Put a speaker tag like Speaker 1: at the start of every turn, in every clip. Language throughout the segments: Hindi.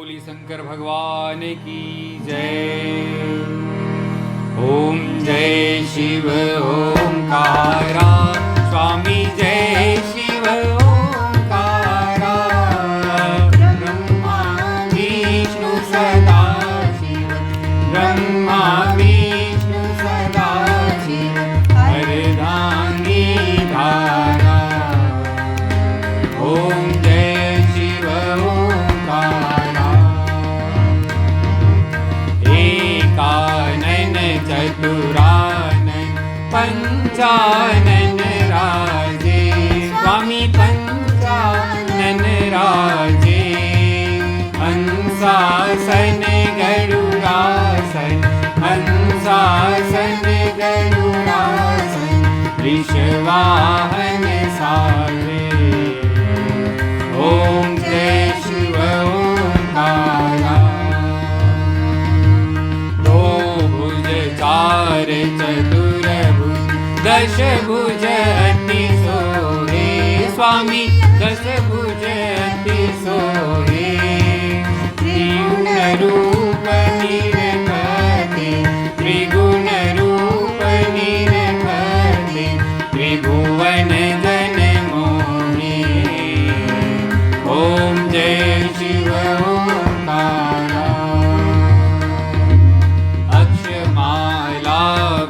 Speaker 1: बोली शंकर भगवान की जय। ओम जय शिव ओंकारा, स्वामी जय शिव ओंकारा। ब्रह्मा विष्णु सदा शिव, ब्रह्मा विष्णु सदा शिव, अर्धांगी धारा। ओम जय शिव ओंकारा। एकानन चतुरानन पंचानन राजे, स्वामी पंचानन राजे। हंसासन गरुडासन, हंसासन गरुडासन, वृषवाहन सारे। ओम जय शिव ओंकारा। दो भुज चार चतुर्भुज, दश भुज अति सोहे, स्वामी दश भुज अति सोहे। त्रिगुण रूप निरखते, त्रिगुण रूप निरखते, त्रिभुवन जन मोहे। ओम जय शिव ओंकारा। अक्षमाला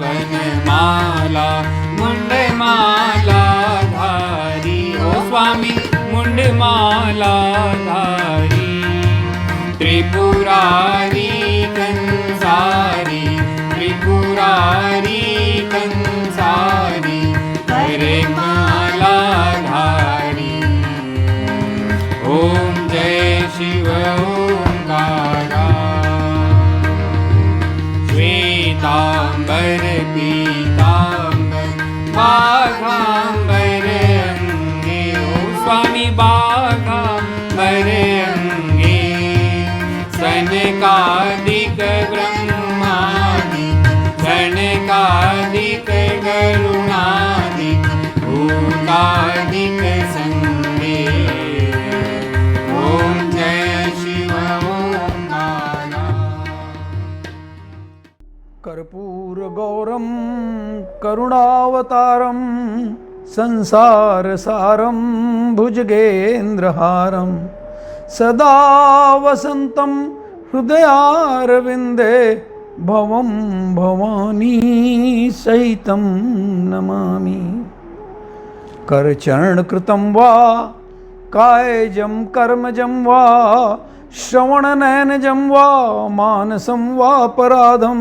Speaker 1: वनमाला मुंडमाला धारी, ओ स्वामी मुंडमाला धारी। त्रिपुरारी कंसारी, त्रिपुरारी कंसारी, वरमाला धारी। ओम जय शिव ओंकारा। श्वेतांबर पीतांबर बाघांबर अंगे, ओ स्वामी बाघांबर अंगे। सनकादिक ब्रह्मादि, सनकादिक गरुणादिक, भूतादिक संगे। ओम जय शिव ओंकारा।
Speaker 2: कर्पूरगौरं करुणावतारं, संसारसारं भुजगेन्द्रहारं, सदा वसन्तं हृदयारविन्दे, भवं भवानी सहितं नमामि। करचरणकृतं वा कायजं कर्मजं वा, श्रवणनयनजं वा मानसं वापराधं,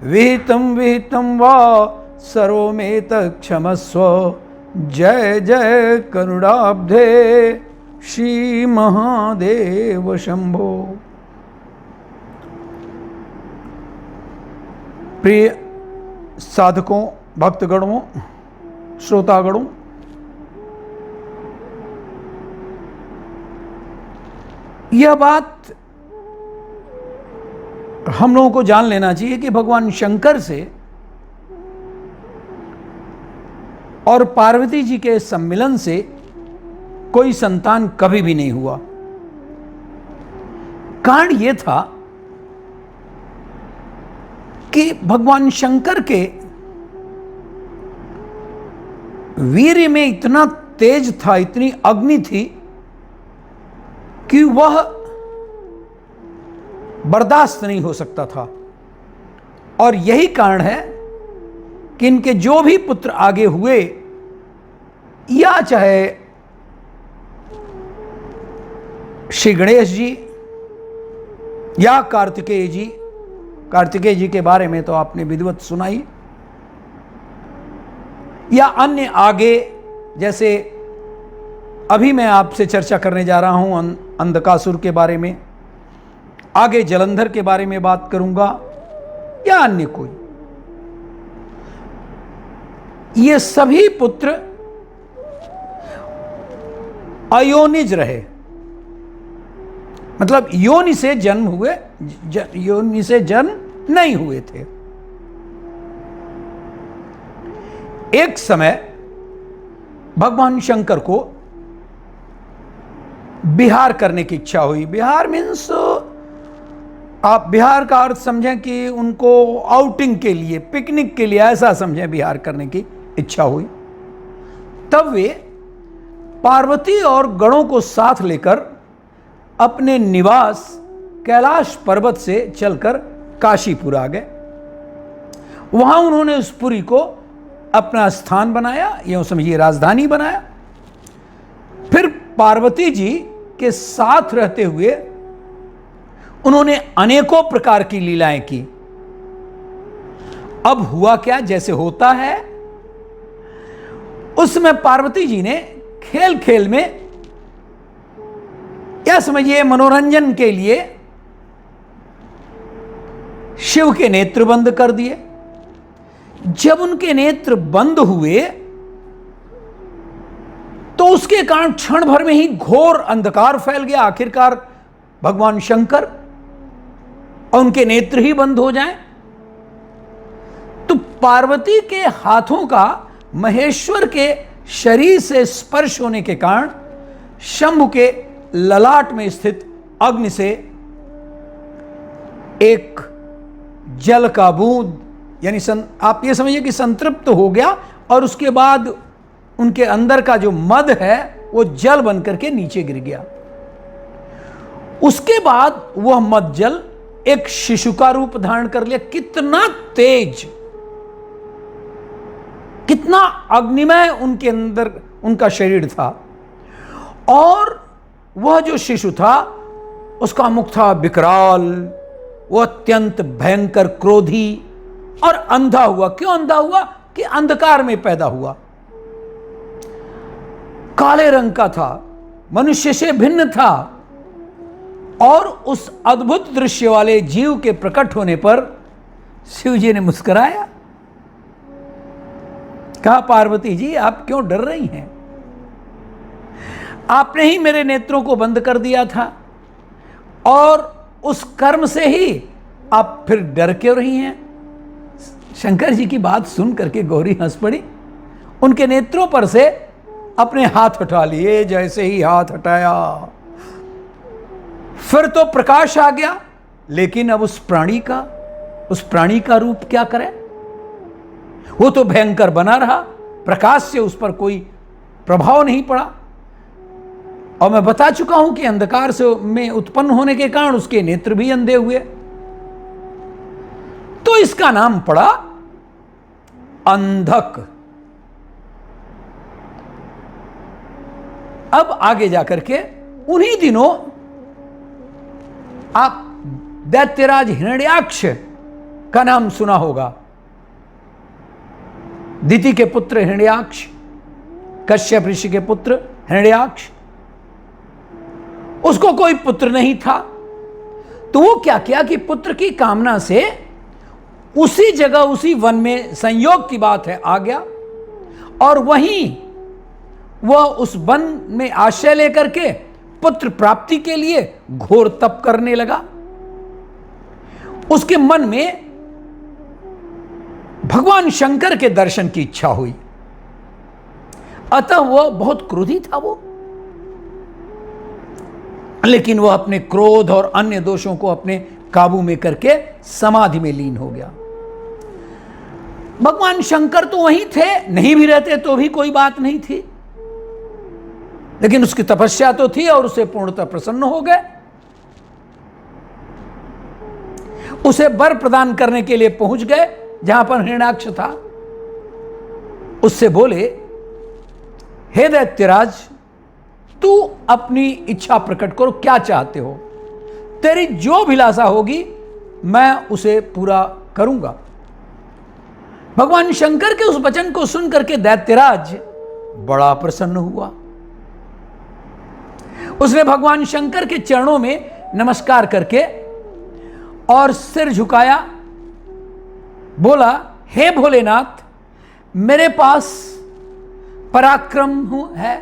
Speaker 2: विहितं वा सर्वमेतत्क्षमस्व। जय जय करुणाब्धे श्री महादेव शंभो। प्रिय साधकों, भक्तगणों, श्रोतागणों, यह बात हम लोगों को जान लेना चाहिए कि भगवान शंकर से और पार्वती जी के सम्मिलन से कोई संतान कभी भी नहीं हुआ। कारण यह था कि भगवान शंकर के वीर्य में इतना तेज था, इतनी अग्नि थी कि वह बर्दाश्त नहीं हो सकता था। और यही कारण है कि इनके जो भी पुत्र आगे हुए, या चाहे श्री गणेश जी या कार्तिकेय जी, कार्तिकेय जी के बारे में तो आपने विधिवत सुनाई, या अन्य आगे, जैसे अभी मैं आपसे चर्चा करने जा रहा हूं अंधकासुर के बारे में, आगे जलंधर के बारे में बात करूंगा, या अन्य कोई। ये सभी पुत्र अयोनिज रहे, मतलब योनि से जन्म हुए, योनि से जन्म नहीं हुए थे। एक समय भगवान शंकर को विहार करने की इच्छा हुई। विहार मीन्स आप बिहार का अर्थ समझें कि उनको आउटिंग के लिए, पिकनिक के लिए, ऐसा समझें विहार करने की इच्छा हुई। तब वे पार्वती और गणों को साथ लेकर अपने निवास कैलाश पर्वत से चलकर काशीपुर आ गए। वहां उन्होंने उस पुरी को अपना स्थान बनाया, यूं समझिए राजधानी बनाया। फिर पार्वती जी के साथ रहते हुए उन्होंने अनेकों प्रकार की लीलाएं की। अब हुआ क्या, जैसे होता है, उसमें पार्वती जी ने खेल खेल में, या समझिए मनोरंजन के लिए, शिव के नेत्र बंद कर दिए। जब उनके नेत्र बंद हुए तो उसके कारण क्षण भर में ही घोर अंधकार फैल गया। आखिरकार भगवान शंकर और उनके नेत्र ही बंद हो जाएं तो पार्वती के हाथों का महेश्वर के शरीर से स्पर्श होने के कारण शंभु के ललाट में स्थित अग्नि से एक जल का बूंद, यानी आप ये समझिए कि संतृप्त हो गया, और उसके बाद उनके अंदर का जो मद है वो जल बन करके नीचे गिर गया। उसके बाद वह मद जल एक शिशु का रूप धारण कर लिया। कितना तेज, कितना अग्निमय उनके अंदर उनका शरीर था। और वह जो शिशु था उसका मुख था विकराल, वह अत्यंत भयंकर, क्रोधी और अंधा हुआ। क्यों अंधा हुआ? कि अंधकार में पैदा हुआ। काले रंग का था, मनुष्य से भिन्न था। और उस अद्भुत दृश्य वाले जीव के प्रकट होने पर शिव जी ने मुस्कुराया, कहा पार्वती जी आप क्यों डर रही हैं? आपने ही मेरे नेत्रों को बंद कर दिया था, और उस कर्म से ही आप फिर डर क्यों रही हैं? शंकर जी की बात सुन करके गौरी हंस पड़ी। उनके नेत्रों पर से अपने हाथ हटा लिए। जैसे ही हाथ हटाया फिर तो प्रकाश आ गया। लेकिन अब उस प्राणी का रूप क्या करे? वो तो भयंकर बना रहा, प्रकाश से उस पर कोई प्रभाव नहीं पड़ा। और मैं बता चुका हूं कि अंधकार से में उत्पन्न होने के कारण उसके नेत्र भी अंधे हुए। तो इसका नाम पड़ा अंधक। अब आगे जाकर के उन्हीं दिनों आप दैत्यराज हिरण्याक्ष का नाम सुना होगा। दिति के पुत्र हिरण्याक्ष, कश्यप ऋषि के पुत्र हिरण्याक्ष। उसको कोई पुत्र नहीं था, तो वो क्या किया कि पुत्र की कामना से उसी जगह, उसी वन में, संयोग की बात है, आ गया। और वहीं वह उस वन में आश्रय लेकर के पुत्र प्राप्ति के लिए घोर तप करने लगा। उसके मन में भगवान शंकर के दर्शन की इच्छा हुई। अतः वह बहुत क्रोधी था वो, लेकिन वह अपने क्रोध और अन्य दोषों को अपने काबू में करके समाधि में लीन हो गया। भगवान शंकर तो वहीं थे, नहीं भी रहते तो भी कोई बात नहीं थी, लेकिन उसकी तपस्या तो थी और उसे पूर्णतः प्रसन्न हो गए। उसे वर प्रदान करने के लिए पहुंच गए जहां पर हिरण्याक्ष था। उससे बोले, हे दैत्यराज, तू अपनी इच्छा प्रकट करो, क्या चाहते हो? तेरी जो अभिलाषा होगी मैं उसे पूरा करूंगा। भगवान शंकर के उस वचन को सुन करके दैत्यराज बड़ा प्रसन्न हुआ। उसने भगवान शंकर के चरणों में नमस्कार करके और सिर झुकाया, बोला, हे भोलेनाथ, मेरे पास पराक्रम है,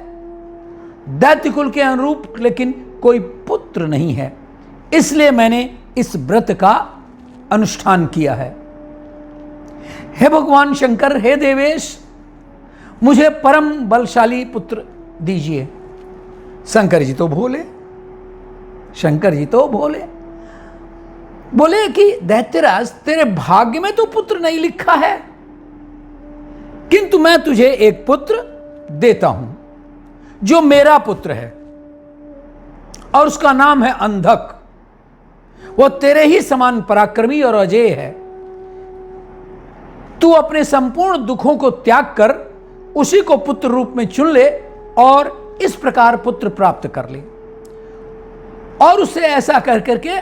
Speaker 2: दैत्य कुल के अनुरूप, लेकिन कोई पुत्र नहीं है, इसलिए मैंने इस व्रत का अनुष्ठान किया है। हे भगवान शंकर, हे देवेश, मुझे परम बलशाली पुत्र दीजिए। शंकर जी तो भोले, शंकर जी तो भोले, बोले कि दैत्यराज तेरे भाग्य में तो पुत्र नहीं लिखा है, किंतु मैं तुझे एक पुत्र देता हूं जो मेरा पुत्र है और उसका नाम है अंधक। वो तेरे ही समान पराक्रमी और अजेय है। तू अपने संपूर्ण दुखों को त्याग कर उसी को पुत्र रूप में चुन ले और इस प्रकार पुत्र प्राप्त कर ले। और उससे ऐसा कर करके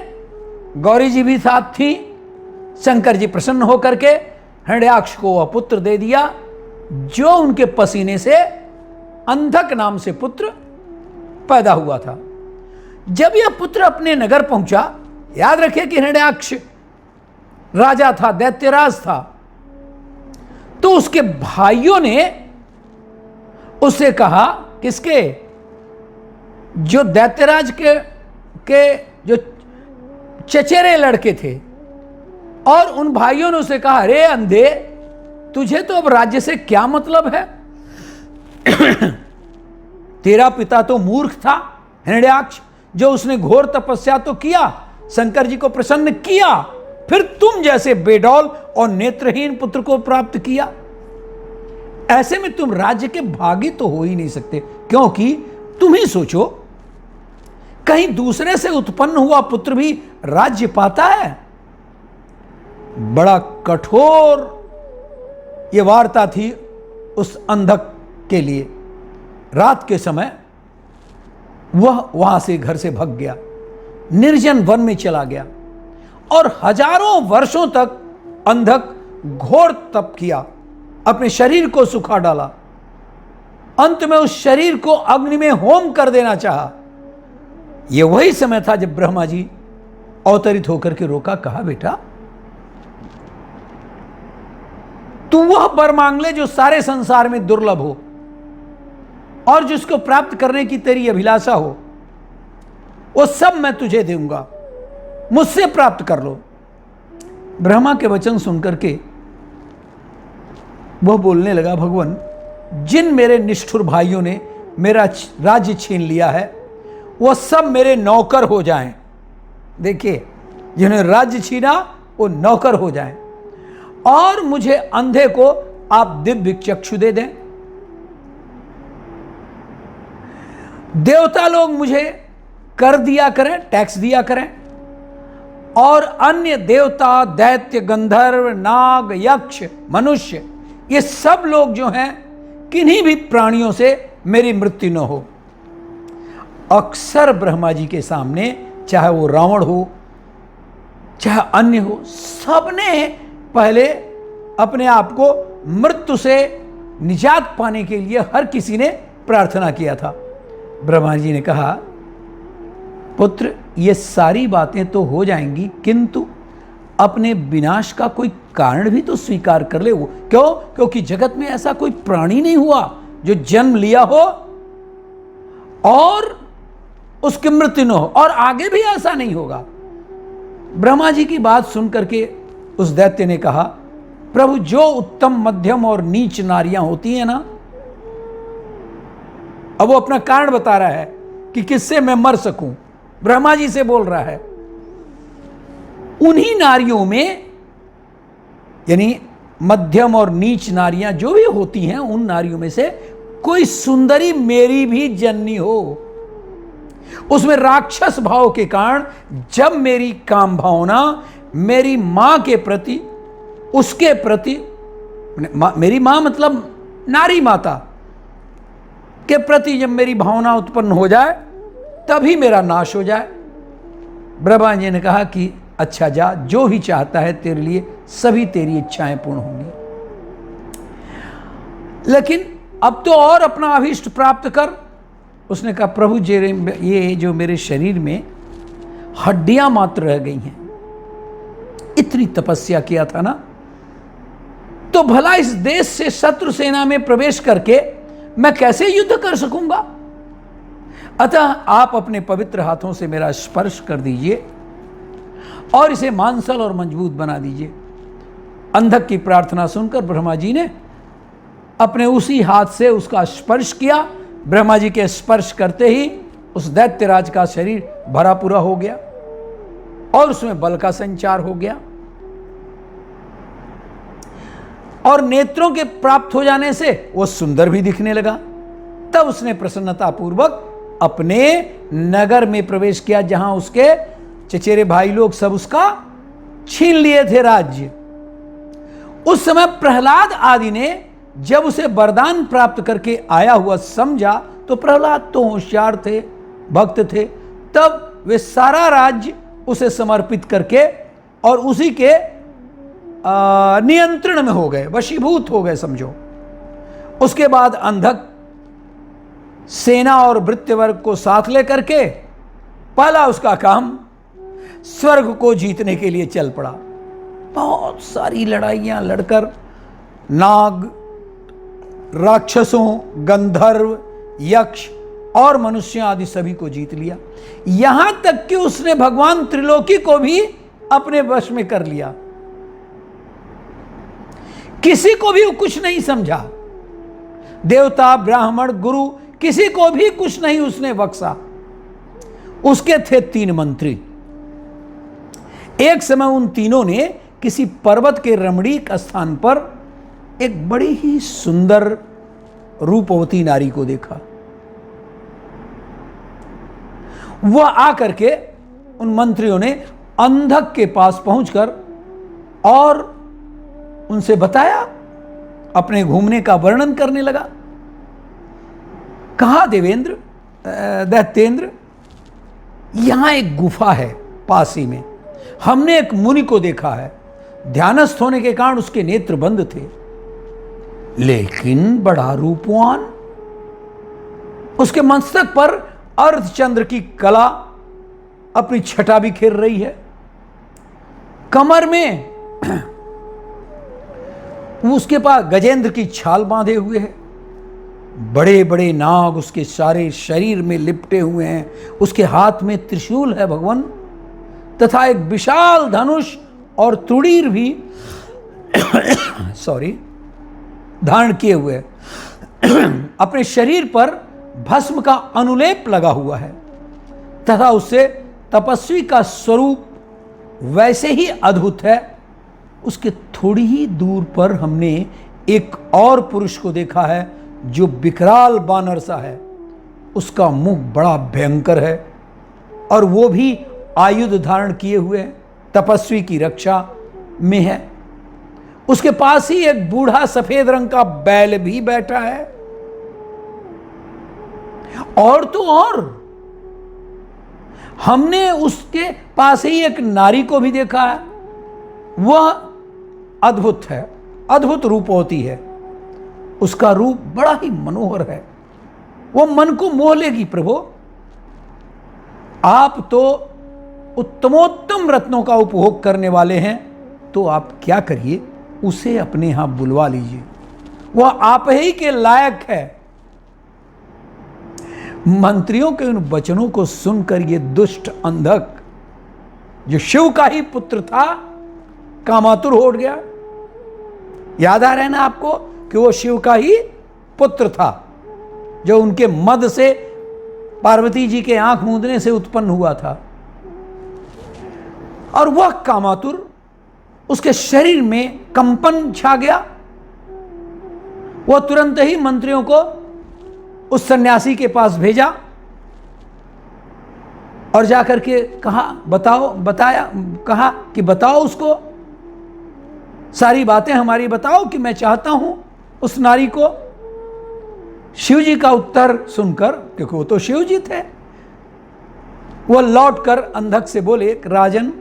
Speaker 2: गौरी जी भी साथ थी। शंकर जी प्रसन्न होकर के हिरण्याक्ष को वह पुत्र दे दिया जो उनके पसीने से अंधक नाम से पुत्र पैदा हुआ था। जब यह पुत्र अपने नगर पहुंचा, याद रखिए कि हिरण्याक्ष राजा था, दैत्यराज था, तो उसके भाइयों ने उससे कहा, किसके, जो दैत्यराज के जो चचेरे लड़के थे, और उन भाइयों ने उसे कहा, अरे अंधे, तुझे तो अब राज्य से क्या मतलब है? तेरा पिता तो मूर्ख था हिरण्याक्ष, जो उसने घोर तपस्या तो किया, शंकर जी को प्रसन्न किया, फिर तुम जैसे बेडौल और नेत्रहीन पुत्र को प्राप्त किया। ऐसे में तुम राज्य के भागी तो हो ही नहीं सकते, क्योंकि तुम ही सोचो, कहीं दूसरे से उत्पन्न हुआ पुत्र भी राज्य पाता है? बड़ा कठोर यह वार्ता थी उस अंधक के लिए। रात के समय वह वहां से घर से भाग गया, निर्जन वन में चला गया और हजारों वर्षों तक अंधक घोर तप किया, अपने शरीर को सुखा डाला। अंत में उस शरीर को अग्नि में होम कर देना चाहा। यह वही समय था जब ब्रह्मा जी अवतरित होकर के रोका, कहा, बेटा तू वह वर मांग ले जो सारे संसार में दुर्लभ हो और जिसको प्राप्त करने की तेरी अभिलाषा हो, वो सब मैं तुझे दूंगा, मुझसे प्राप्त कर लो। ब्रह्मा के वचन सुनकर के वह बोलने लगा, भगवान, जिन मेरे निष्ठुर भाइयों ने मेरा राज्य छीन लिया है वह सब मेरे नौकर हो जाएं। देखिए, जिन्होंने राज्य छीना वो नौकर हो जाएं, और मुझे अंधे को आप दिव्य चक्षु दे दें। देवता लोग मुझे कर दिया करें, टैक्स दिया करें, और अन्य देवता, दैत्य, गंधर्व, नाग, यक्ष, मनुष्य, ये सब लोग जो हैं, किन्हीं भी प्राणियों से मेरी मृत्यु न हो। अक्सर ब्रह्मा जी के सामने, चाहे वो रावण हो, चाहे अन्य हो, सबने पहले अपने आप को मृत्यु से निजात पाने के लिए हर किसी ने प्रार्थना किया था। ब्रह्मा जी ने कहा, पुत्र, ये सारी बातें तो हो जाएंगी, किंतु अपने विनाश का कोई कारण भी तो स्वीकार कर ले। वो क्यों? क्योंकि जगत में ऐसा कोई प्राणी नहीं हुआ जो जन्म लिया हो और उसकी मृत्यु न हो, और आगे भी ऐसा नहीं होगा। ब्रह्मा जी की बात सुनकर के उस दैत्य ने कहा, प्रभु, जो उत्तम, मध्यम और नीच नारियां होती हैं ना, अब वो अपना कारण बता रहा है कि किससे मैं मर सकूं, ब्रह्मा जी से बोल रहा है। उन्हीं नारियों में, यानी मध्यम और नीच नारियां जो भी होती हैं, उन नारियों में से कोई सुंदरी मेरी भी जननी हो। उसमें राक्षस भाव के कारण जब मेरी काम भावना मेरी मां के प्रति, उसके प्रति, मेरी मां मतलब नारी माता के प्रति जब मेरी भावना उत्पन्न हो जाए, तभी मेरा नाश हो जाए। ब्रह्मा जी ने कहा कि अच्छा जा, जो भी चाहता है तेरे लिए सभी तेरी इच्छाएं पूर्ण होंगी, लेकिन अब तो और अपना अभीष्ट प्राप्त कर। उसने कहा, प्रभु, ये जो मेरे शरीर में हड्डियां मात्र रह गई हैं, इतनी तपस्या किया था ना, तो भला इस देश से शत्रु सेना में प्रवेश करके मैं कैसे युद्ध कर सकूंगा? अतः आप अपने पवित्र हाथों से मेरा स्पर्श कर दीजिए और इसे मांसल और मजबूत बना दीजिए। अंधक की प्रार्थना सुनकर ब्रह्मा जी ने अपने उसी हाथ से उसका स्पर्श किया। ब्रह्मा जी के स्पर्श करते ही उस दैत्यराज का शरीर भरा पूरा हो गया और उसमें बल का संचार हो गया, और नेत्रों के प्राप्त हो जाने से वो सुंदर भी दिखने लगा। तब उसने प्रसन्नता पूर्वक अपने नगर में प्रवेश किया, जहां उसके चचेरे भाई लोग सब उसका छीन लिए थे राज्य। उस समय प्रहलाद आदि ने जब उसे वरदान प्राप्त करके आया हुआ समझा, तो प्रहलाद तो होशियार थे, भक्त थे, तब वे सारा राज्य उसे समर्पित करके और उसी के नियंत्रण में हो गए, वशीभूत हो गए समझो। उसके बाद अंधक सेना और भृत्यवर्ग को साथ लेकर के पहला उसका काम स्वर्ग को जीतने के लिए चल पड़ा। बहुत सारी लड़ाइयां लड़कर नाग, राक्षसों, गंधर्व, यक्ष और मनुष्य आदि सभी को जीत लिया। यहां तक कि उसने भगवान त्रिलोकी को भी अपने वश में कर लिया। किसी को भी कुछ नहीं समझा, देवता, ब्राह्मण, गुरु, किसी को भी कुछ नहीं उसने बख्शा। उसके थे 3 मंत्री। एक समय उन तीनों ने किसी पर्वत के रमणीक स्थान पर एक बड़ी ही सुंदर रूपवती नारी को देखा। वह आकर के उन मंत्रियों ने अंधक के पास पहुंचकर और उनसे बताया, अपने घूमने का वर्णन करने लगा। कहा, देवेंद्र, दैत्येंद्र, यहां एक गुफा है पास ही में। हमने एक मुनि को देखा है, ध्यानस्थ होने के कारण उसके नेत्र बंद थे, लेकिन बड़ा रूपवान। उसके मस्तक पर अर्धचंद्र की कला अपनी छटा भी खेल रही है। कमर में उसके पास गजेंद्र की छाल बांधे हुए है। बड़े बड़े नाग उसके सारे शरीर में लिपटे हुए हैं। उसके हाथ में त्रिशूल है भगवान, तथा एक विशाल धनुष और तुड़ीर भी धारण किए हुए। अपने शरीर पर भस्म का अनुलेप लगा हुआ है, तथा उससे तपस्वी का स्वरूप वैसे ही अद्भुत है। उसके थोड़ी ही दूर पर हमने एक और पुरुष को देखा है जो विकराल बानर सा है। उसका मुंह बड़ा भयंकर है और वो भी आयुध धारण किए हुए तपस्वी की रक्षा में है। उसके पास ही एक बूढ़ा सफेद रंग का बैल भी बैठा है। और तो और हमने उसके पास ही एक नारी को भी देखा है। वह अद्भुत है, अद्भुत रूपवती है। उसका रूप बड़ा ही मनोहर है, वो मन को मोह लेगी। प्रभु, आप तो उत्तमोत्तम रत्नों का उपभोग करने वाले हैं, तो आप क्या करिए, उसे अपने यहां बुलवा लीजिए, वह आप ही के लायक है। मंत्रियों के उन वचनों को सुनकर ये दुष्ट अंधक, जो शिव का ही पुत्र था, कामातुर हो गया। याद आ रहा है ना आपको कि वो शिव का ही पुत्र था, जो उनके मद से पार्वती जी के आंख मूंदने से उत्पन्न हुआ था। और वह कामातुर, उसके शरीर में कंपन छा गया। वह तुरंत ही मंत्रियों को उस सन्यासी के पास भेजा और जाकर के कहा, कहा कि बताओ उसको, सारी बातें हमारी बताओ कि मैं चाहता हूं उस नारी को। शिव जी का उत्तर सुनकर, क्योंकि वो तो शिव जी थे, वह लौटकर अंधक से बोले, राजन,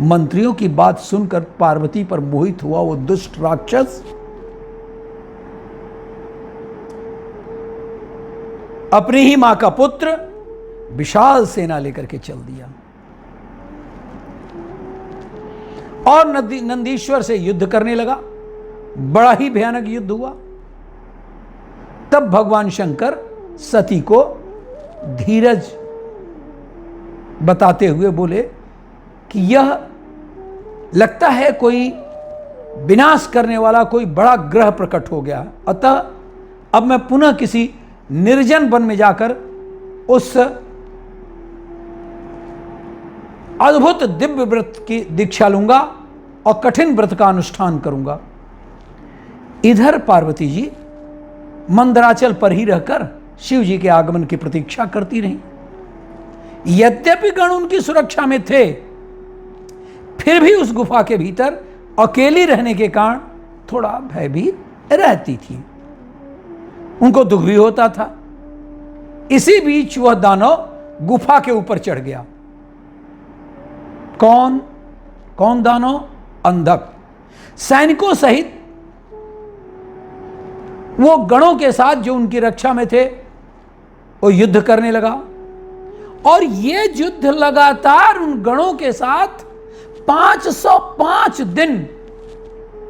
Speaker 2: मंत्रियों की बात सुनकर पार्वती पर मोहित हुआ वो दुष्ट राक्षस अपनी ही मां का पुत्र विशाल सेना लेकर के चल दिया और नंदीश्वर से युद्ध करने लगा। बड़ा ही भयानक युद्ध हुआ। तब भगवान शंकर सती को धीरज बताते हुए बोले कि यह लगता है कोई विनाश करने वाला कोई बड़ा ग्रह प्रकट हो गया, अतः अब मैं पुनः किसी निर्जन वन में जाकर उस अद्भुत दिव्य व्रत की दीक्षा लूंगा और कठिन व्रत का अनुष्ठान करूंगा। इधर पार्वती जी मंदराचल पर ही रहकर शिव जी के आगमन की प्रतीक्षा करती रहीं। यद्यपि गण उनकी सुरक्षा में थे, फिर भी उस गुफा के भीतर अकेली रहने के कारण थोड़ा भय भी रहती थी। उनको दुख भी होता था। इसी बीच वह दानव गुफा के ऊपर चढ़ गया। कौन दानव? अंधक। सैनिकों सहित वो गणों के साथ जो उनकी रक्षा में थे वो युद्ध करने लगा, और ये युद्ध लगातार उन गणों के साथ 505 दिन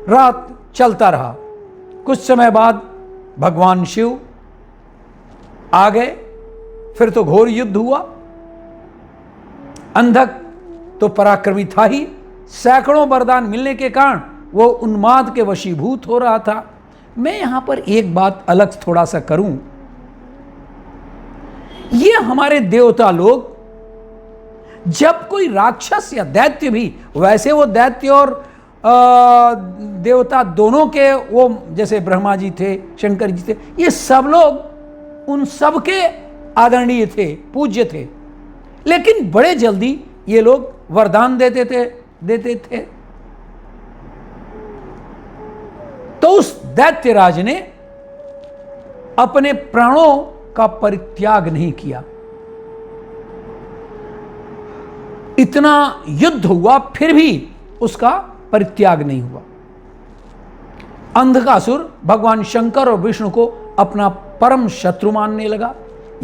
Speaker 2: रात चलता रहा। कुछ समय बाद भगवान शिव आ गए, फिर तो घोर युद्ध हुआ। अंधक तो पराक्रमी था ही, सैकड़ों वरदान मिलने के कारण वो उन्माद के वशीभूत हो रहा था। मैं यहां पर एक बात अलग थोड़ा सा करूं। ये हमारे देवता लोग जब कोई राक्षस या दैत्य भी, वैसे वो दैत्य और देवता दोनों के, वो जैसे ब्रह्मा जी थे, शंकर जी थे, ये सब लोग उन सब के आदरणीय थे, पूज्य थे, लेकिन बड़े जल्दी ये लोग वरदान देते थे। तो उस दैत्यराज ने अपने प्राणों का परित्याग नहीं किया। इतना युद्ध हुआ फिर भी उसका परित्याग नहीं हुआ। अंधकासुर भगवान शंकर और विष्णु को अपना परम शत्रु मानने लगा,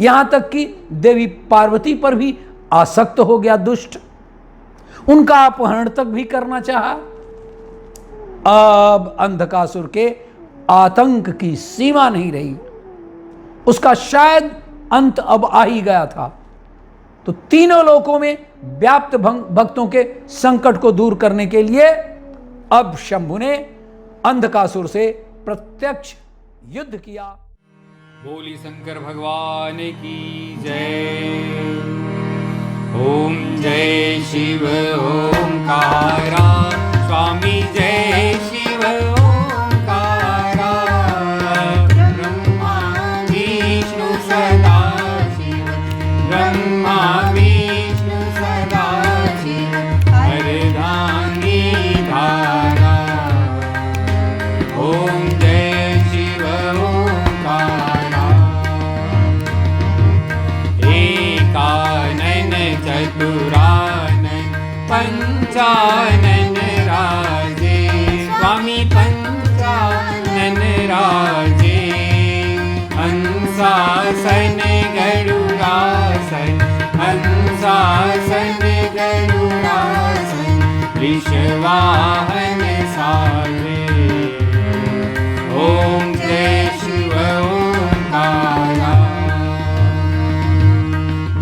Speaker 2: यहां तक कि देवी पार्वती पर भी आसक्त हो गया। दुष्ट उनका अपहरण तक भी करना चाहा। अब अंधकासुर के आतंक की सीमा नहीं रही, उसका शायद अंत अब आ ही गया था। तो तीनों लोकों में व्याप्त भक्तों के संकट को दूर करने के लिए अब शंभु ने अंधकासुर से प्रत्यक्ष युद्ध किया।
Speaker 1: बोली शंकर भगवान की जय। ओम जय शिव ओंकारा, स्वामी जय शिव ओंकारा। ब्रह्मा विष्णु सदा शिव, ब्रह्मा विष्णु सदा शिव, अर्धांगी धारा। ओम जय शिव ओंकारा। एकानन चतुरानन पंचानन राजे, स्वामी पंचानन राजे। हंसासन गरुड़ासन, हंसासन गरुड़ासन, वृषवाहन सारे। ओम जय शिव ओंकारा।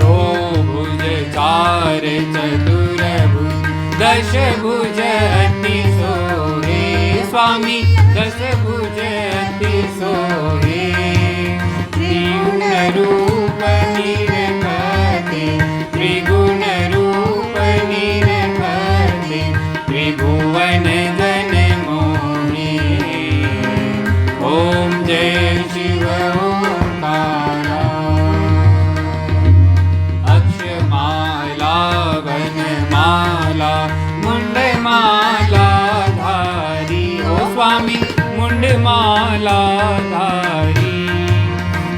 Speaker 1: दो भुज चार चतुर्भुज, दश भुज अति सोहे, स्वामी दश भुज अति सोहे। त्रिगुण रूप निरखते, त्रिगुण रूप निरखते, त्रिभुवन जन मोहे। ओम जय शिव ओंकारा। अक्षमाला वनमाला मुंडमाला धारी, ओ स्वामी मुंडमाला धारी।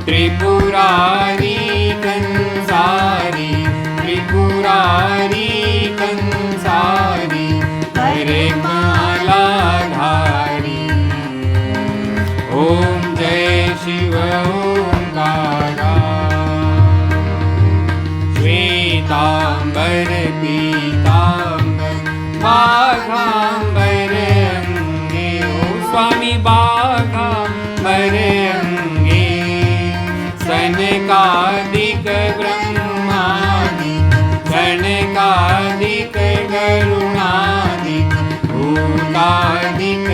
Speaker 1: त्रिपुरारी कंसारी, त्रिपुरारी कंसारी, हरे माला धारी। ओम जय शिव ओंकारा। श्वेतांबर पीतांबर बाघांबर अंगे, ओ स्वामी बाघांबर अंगे। सनकादिक ब्रह्मादि, सनकादिक गरुणादि, भूतादिक